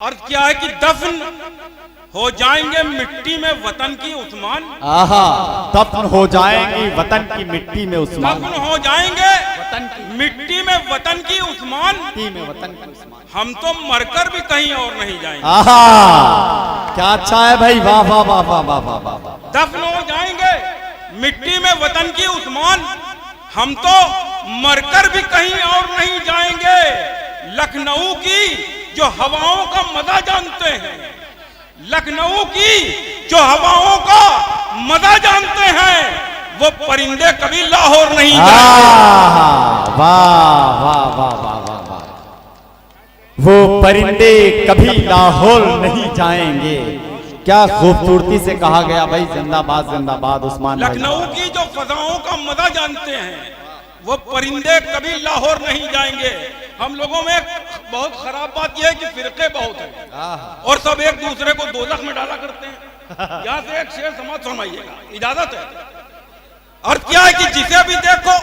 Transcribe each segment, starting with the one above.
और क्या है कि दफन हो जाएंगे मिट्टी में वतन की उस्मान। आहा, दफन हो जाएंगी वतन की मिट्टी में उस्मान। दफन हो जाएंगे वतन की मिट्टी में वतन की उस्मान। वतन की उस्मान। हम तो मरकर भी कहीं और नहीं जाएंगे। आहा, क्या अच्छा है भाई, वाह वाह वाह वाह वाह वाह वाह। दफन हो जाएंगे मिट्टी में वतन की उस्मान, हम तो मरकर भी कहीं और नहीं जाएंगे। लखनऊ की जो हवाओं का मजा जानते हैं, लखनऊ की जो हवाओं का मजा जानते हैं, वो परिंदे कभी लाहौर नहीं जाएंगे। वाह वाह वाह वाह वाह वाह, वो परिंदे कभी लाहौर नहीं जाएंगे। क्या खूबसूरती से कहा गया भाई, जिंदाबाद जिंदाबाद उस्मान। लखनऊ की जो फजाओं का मजा जानते हैं, वो परिंदे कभी लाहौर नहीं जाएंगे। हम लोगों में बहुत खराब बात यह है कि फिरके बहुत हैं और सब एक दूसरे को दोजख में डाला करते हैं। यहाँ से एक शेर समाज सुनाइएगा, इजाजत है। और क्या है कि जिसे भी देखो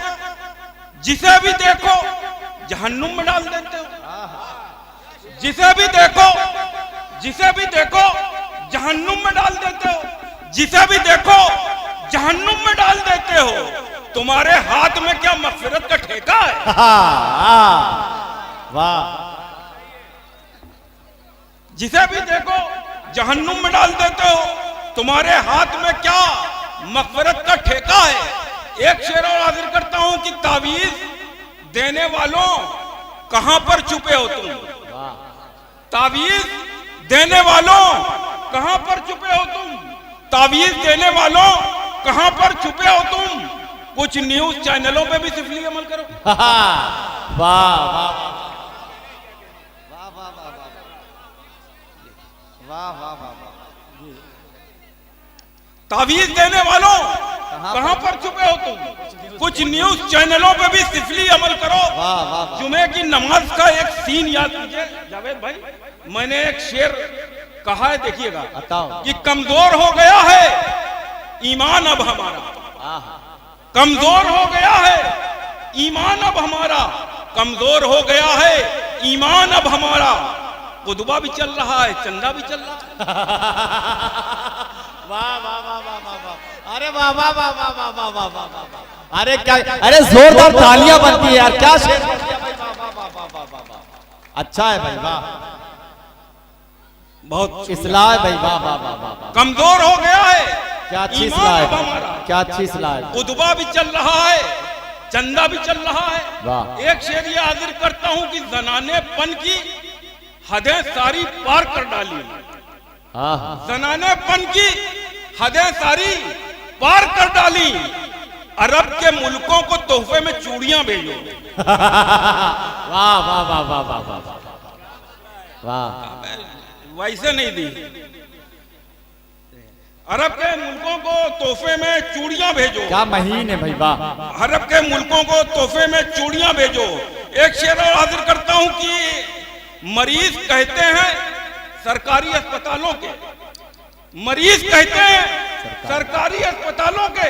जहन्नुम में डाल देते हो। जिसे भी देखो जहन्नुम में डाल देते हो। जिसे भी देखो जहन्नुम में डाल देते हो। तुम्हारे हाथ में क्या मगफिरत का ठेका है? वाह। जिसे भी देखो जहन्नुम में डाल देते हो। तुम्हारे हाथ में क्या मगफिरत का ठेका है? एक शेर और हाजिर करता हूं कि तावीज देने वालों कहां पर छुपे हो तुम। तावीज देने वालों कहां पर छुपे हो तुम। तावीज देने वालों कहां पर छुपे हो तुम। कुछ न्यूज चैनलों पे भी सिफली अमल करो। वाह वाह वाह वाह वाह। तावीज देने वालों कहां पर छुपे हो तुम। कुछ न्यूज चैनलों पे भी सिफली अमल करो। जुमे की नमाज का एक सीन याद कीजिए जावेद भाई। मैंने एक शेर कहा है, देखिएगा कि कमजोर हो गया है ईमान अब हमारा। कमजोर हो गया है ईमान अब हमारा। कमजोर हो गया है ईमान अब हमारा। कुतबा भी चल रहा है, चंदा भी चल रहा है। वाह वाह वाह वाह वाह। अरे वाह वाह वाह वाह वाह वाह वाह वाह वाह। अरे क्या, अरे जोरदार तालियां बनती है यार, क्या शेर। अच्छा है भाई, वाह, बहुत इस्लाह है भाई, वाह वाह वाह वाह। कमजोर हो गया है, क्या अच्छी इस्लाह है, क्या अच्छी इस्लाह है। कुतबा भी चल रहा है, चंदा भी चल रहा है। वाह। एक शेर ये हाजिर करता हूं कि जनानेपन की हदें सारी पार कर डाली। जनानेपन की हदें सारी पार कर डाली। अरब के मुल्कों को तोहफे में चूड़ियां भेजो। वाह वाह वाह वाह वाह वाह वाह। वैसे नहीं दी। अरब के मुल्कों को तोहफे में चूड़ियां भेजो। क्या महीन है भाई, वाह। अरब के मुल्कों को तोहफे में चूड़ियां भेजो। एक शेर और हाजिर करता हूं कि मरीज कहते हैं सरकारी अस्पतालों के, मरीज कहते हैं सरकारी अस्पतालों के,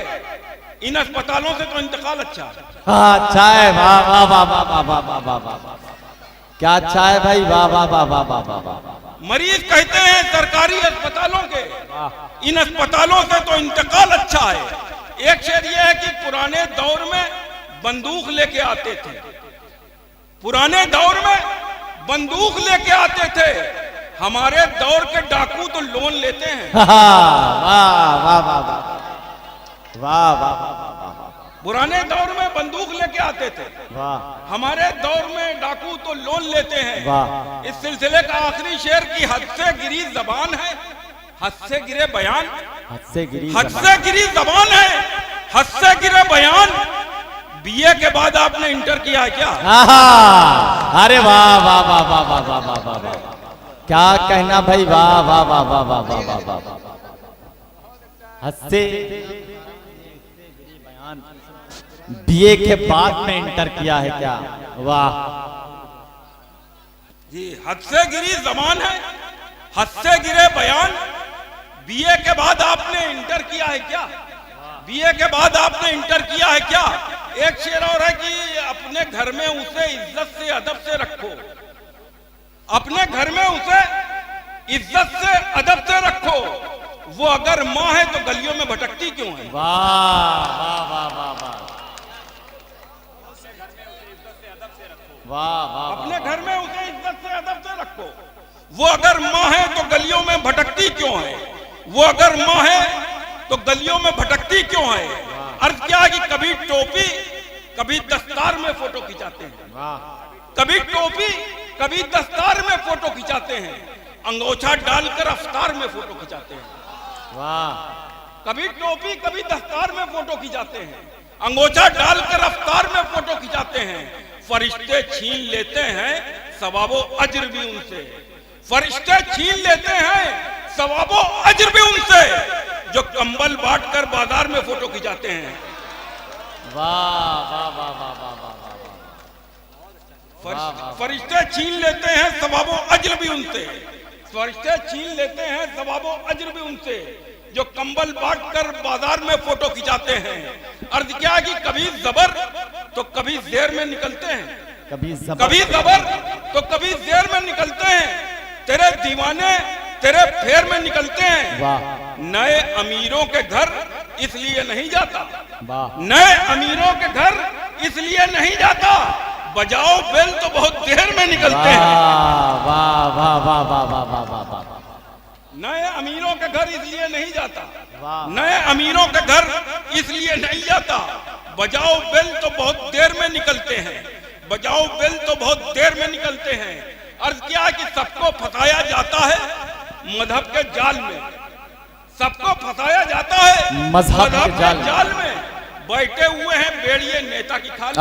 इन अस्पतालों से तो इंतकाल अच्छा है। अच्छा है, वाह वाह वाह वाह वाह वाह वाह वाह वाह। क्या अच्छा है भाई, वाह वाह वाह वाह वाह वाह वाह। मरीज कहते हैं सरकारी अस्पतालों के, इन अस्पतालों से तो इंतकाल अच्छा है। एक शेर यह है कि पुराने दौर में बंदूक लेके आते थे। पुराने दौर में बंदूक लेके आते थे। हमारे दौर के डाकू तो लोन लेते हैं। वाह वाह वाह वाह वाह वाह। पुराने दौर में बंदूक लेके आते थे, वाह। हमारे दौर में डाकू तो लोन लेते हैं। वाह। इस सिलसिले का आखिरी शेर की हद से गिरी जबान है, हद से गिरे बयान। हद से गिरी जबान है, हद से गिरे बयान। बीए के बाद आपने इंटर किया है क्या? अरे वाह वाह वाह वाह वाह वाह वाह वाह वाह। क्या कहना भाई, वाह वाह वाह वाह वाह वाह वाह वाह वाह। हद से बीए के बाद में इंटर किया है क्या? वाह जी। हद से गिरी जबान है, हद से गिरे बयान। बीए के बाद आपने इंटर किया है क्या? बीए के बाद आपने इंटर किया है क्या? एक शेर और है कि अपने घर में उसे इज्जत से अदब से रखो। अपने घर में उसे इज्जत से अदब से रखो। वो अगर माँ है तो गलियों में भटकती क्यों है? वाह वाह वाह वाह वाह वाह वाह। अपने घर में उसे इज्जत से अदब से रखो। वो अगर माँ है तो गलियों में भटकती क्यों है? वो अगर माँ है तो गलियों में भटकती क्यों है? अर्थ क्या है कि कभी टोपी कभी दस्तार में फोटो खिंचाते हैं, कभी टोपी कभी दस्तार में फोटो खिंचाते हैं, अंगोछा डालकर अफ्तार में फोटो खिंचाते हैं। वाह। कभी टोपी कभी दस्तार में फोटो खिंचाते हैं, अंगोछा डालकर अफ्तार में फोटो खिंचाते हैं। फरिश्ते छीन लेते हैं सवाबो अज्र भी उनसे, फरिश्ते छीन लेते हैं सवाबो अज्र भी उनसे, जो कंबल बांटकर बाजार में फोटो खिंचाते हैं। वाह वाह वाह वाह वाह वाह। फरिश्ते छीन लेते हैं सवाबो अज्र भी उनसे, फरिश्ते छीन लेते हैं सवाबो अज्र भी उनसे, जो कंबल बांटकर बाजार में फोटो खिंचाते हैं। अर्ज क्या है कि कभी जबर तो कभी जेर में निकलते हैं, कभी जबर तो कभी जेर में निकलते हैं। तेरे दीवाने तेरे फेर में निकलते हैं। नए अमीरों के घर इसलिए नहीं जाता, नए अमीरों के घर इसलिए नहीं जाता, बजाओ बेल तो बहुत देर में निकलते हैं। वाह वाह वाह वाह वाह वाह वाह वाह। नए अमीरों के घर इसलिए नहीं जाता, नए अमीरों के घर इसलिए नहीं जाता, बजाओ बेल तो बहुत देर में निकलते हैं, बजाओ बेल तो बहुत देर में निकलते हैं। अर्ज क्या है कि सबको फंसाया जाता है मजहब के जाल में, सबको फंसाया जाता है मजहब के जाल में। बैठे हुए हैं बेड़िए नेता की खाल।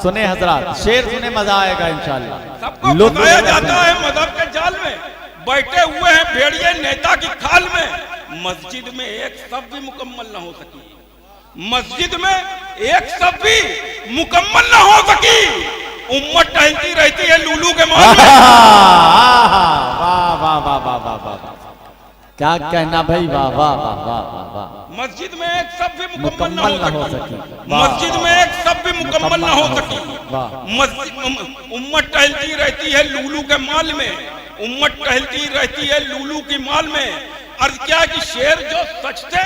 सुने हजरात, शेर सुने मजा आएगा इंशाल्लाह। सबको फंसाया जाता है मजहब के जाल में, बैठे हुए हैं भेड़िए नेता की खाल में। मस्जिद में एक सब भी मुकम्मल न हो सकी, मस्जिद में एक सब भी मुकम्मल न हो सकी, उम्मत टहलती रहती है लूलू के माल में। वाह वाह वाह वाह वाह वाह। क्या कहना भाई, वाह वाह वाह वाह वाह। मस्जिद में एक सब भी मुकम्मल न हो सकी, मस्जिद में एक सब भी मुकम्मल न हो सकी, उम्मत टहलती रहती है लूलू के माल में, उम्मत टहलती रहती है लूलू की माल में। अर्ज क्या कि शेर जो सच थे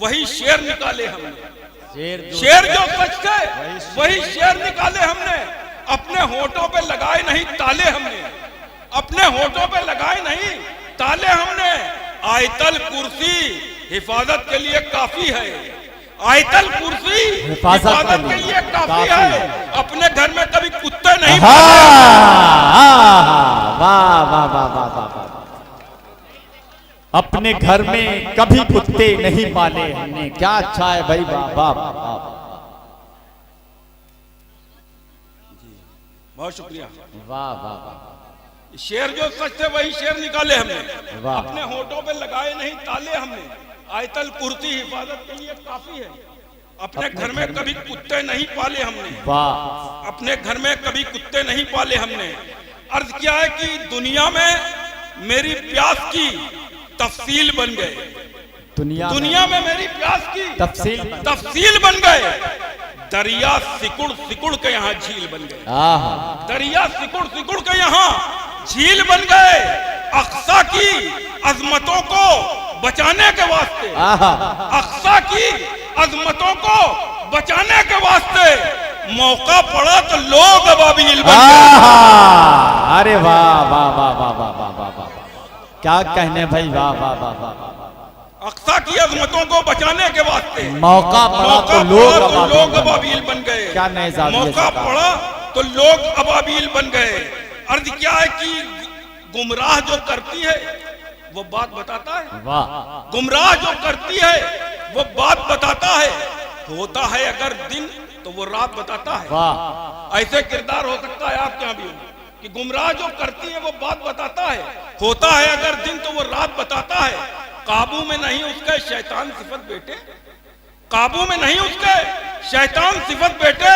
वही शेर निकाले हमने, शेर जो सच थे वही शेर निकाले हमने। अपने होठों पे लगाए नहीं ताले हमने, अपने होठों पे लगाए नहीं ताले हमने। आयतल कुर्सी हिफाजत के लिए काफी है, आयतल कुर्सी हिफाजत के लिए काफी है। अपने घर में कभी कुत्ते नहीं पाले। वाह वाह वाह वाह वाह। अपने घर में कभी कुत्ते नहीं पाले हमने। क्या अच्छा है भाई, वाह वाह वाह। बहुत शुक्रिया। वाह वाह वाह। शेर जो सच थे वही शेर निकाले हमने, अपने होठों पे लगाए नहीं ताले हमने। आयतल कुर्सी हिफाजत के लिए काफी है। अपने घर में कभी कुत्ते नहीं पाले हमने, अपने घर में कभी कुत्ते नहीं पाले हमने। अर्ज क्या है कि दुनिया में मेरी प्यास की तफसील बन गए, दुनिया में मेरी प्यास की तफसील बन गए। दरिया सिकुड़ सिकुड़ के यहाँ झील बन गए, दरिया सिकुड़ सिकुड़ के यहाँ झील बन गए। अक्सा की अजमतों को बचाने के वास्ते, अक्सा की अजमतों को बचाने के वास्ते मौका पड़ा तो लोग अबाबील बन गए। अरे वाह वाह वाह वाह वाह वाह वाह वाह। क्या कहने भाई, वाह वाह वाह वाह। अक्सा की अजमतों को बचाने के वास्ते मौका पड़ा तो लोग अबाबील बन गए। क्या मौका पड़ा तो लोग अबाबील बन गए। अर्ज क्या है कि गुमराह जो करती है वो बात बताता है, गुमराह जो करती है वो बात बताता है। होता है अगर दिन तो वो रात बताता है। ऐसे किरदार हो सकता है आपके यहाँ भी कि गुमराह जो करती है वो बात बताता है। होता है अगर दिन तो वो रात बताता है। काबू में नहीं उसके शैतान सिफत बेटे, काबू में नहीं उसके शैतान सिफत बेटे,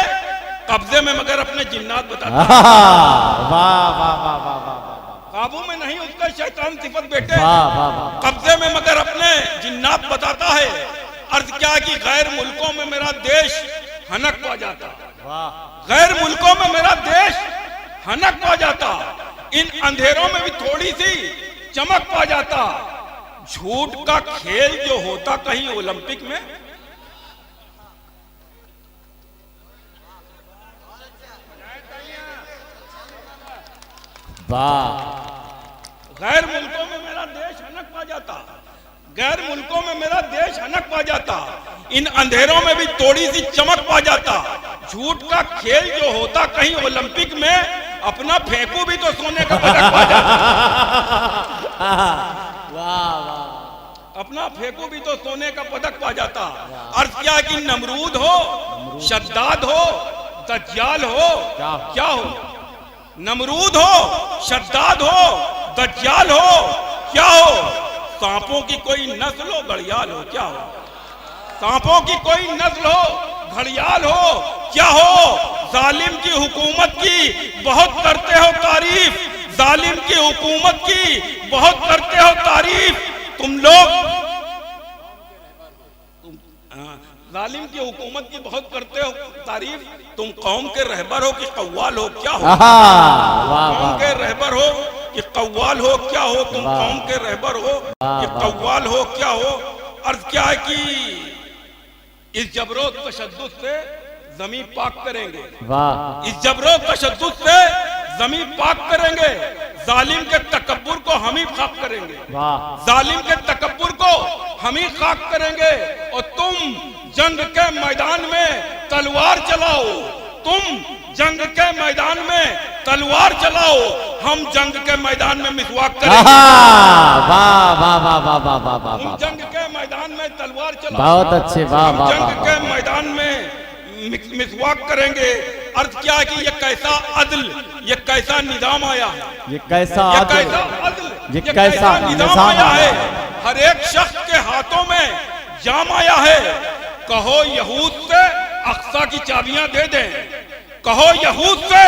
कब्जे में मगर अपने जिन्नात बताता है। वाह वाह वाह वाह वाह। काबू में नहीं उसका शैतान सिफत बेटे, कब्जे में मगर अपने जिन्नात बताता है। अर्ज क्या कि गैर मुल्कों में मेरा देश हनक पा जाता, गैर मुल्कों में मेरा देश हनक पा जाता। इन अंधेरों में भी थोड़ी सी चमक पा जाता। झूठ का खेल जो होता कहीं ओलंपिक में, वाह, गैर मुल्कों में मेरा देश हनक पा जाता, गैर मुल्कों में मेरा देश हनक पा जाता, इन अंधेरों में भी थोड़ी सी चमक पा जाता। झूठ का खेल जो होता कहीं ओलंपिक में, अपना फेंकू भी तो सोने का पदक पा जाता। अपना फेंकू भी तो सोने का पदक पा जाता। अर्थ क्या कि नमरूद हो, शद्दाद हो, दज्जाल हो, क्या हो? नमरूद हो, शद्दाद हो, दज्जाल हो, क्या हो? सांपों की कोई नस्ल हो, घड़ियाल हो, क्या हो? सांपों की कोई नस्ल हो, घड़ियाल हो, क्या हो? जालिम की हुकूमत की बहुत करते हो तारीफ, जालिम की हुकूमत की बहुत करते हो तारीफ। तुम लोग जालिम की हुकूमत की बहुत करते हो तारीफ, तुम कौम के रहबर हो कि कव्वाल हो, क्या हो? कौम के रहबर हो कि कव्वाल हो, क्या हो? तुम कौम के रहबर हो कि कव्वाल हो, क्या हो? अर्थ क्या है कि इस जबरो तशद्दुद से जमीन पाक करेंगे, इस जबरो तशद्दुद से जमीन पाक करेंगे, जालिम के तकब्बुर को हम ही खाक करेंगे, जालिम के तकब्बुर को हम ही खाक करेंगे। और तुम जंग के मैदान में तलवार चलाओ, तुम जंग के मैदान में तलवार चलाओ, हम जंग के मैदान में मिसवाक करेंगे। तुम जंग के मैदान में तलवार चलाओ, बहुत अच्छे, हम जंग के मैदान में मिसवाक करेंगे। अर्थ क्या है कि ये कैसा अदल, ये कैसा निजाम आया है, ये कैसा अदल, ये कैसा निजाम आया है। हर एक शख्स के हाथों में जाम आया है। कहो यहूद से अक्सा की चाबियां दे दें, कहो यहूद से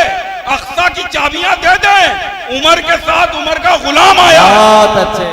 अक्सा की चाबियां दे दें। उमर के साथ उमर का गुलाम आया। बहुत अच्छे।